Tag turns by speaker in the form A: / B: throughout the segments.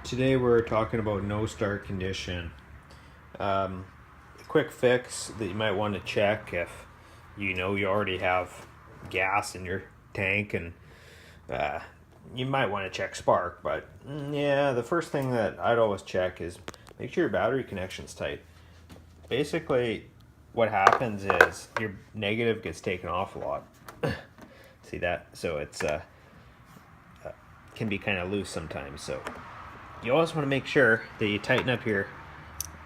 A: Today we're talking about no start condition. A quick fix that you might want to check if you know you already have gas in your tank, and you might want to check spark. But yeah, the first thing that I'd always check is make sure your battery connection's tight. Basically, what happens is your negative gets taken off a lot. See that? So it's can be kind of loose sometimes. So you always want to make sure that you tighten up your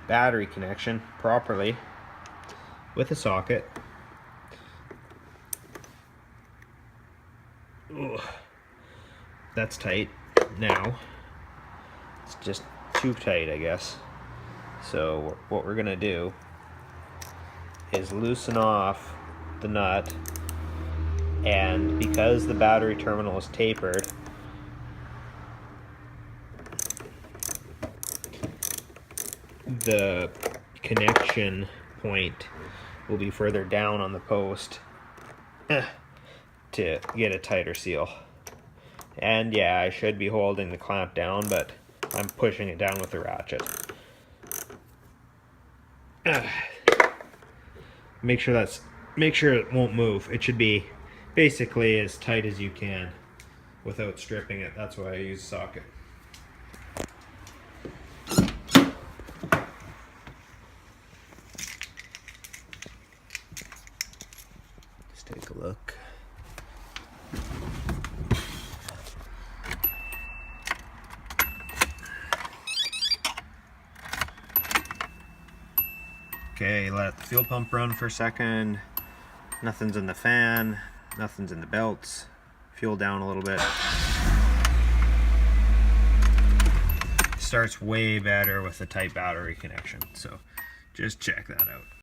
A: battery connection properly with a socket. Ugh. That's tight now. It's just too tight, I guess. So what we're gonna do is loosen off the nut, and because the battery terminal is tapered, the connection point will be further down on the post to get a tighter seal. And yeah, I should be holding the clamp down, but I'm pushing it down with the ratchet. Make sure it won't move. It should be basically as tight as you can without stripping it. That's why I use a socket. Let's take a look. Okay, let the fuel pump run for a second. Nothing's in the fan, nothing's in the belts. Fuel down a little bit. Starts way better with a tight battery connection, so just check that out.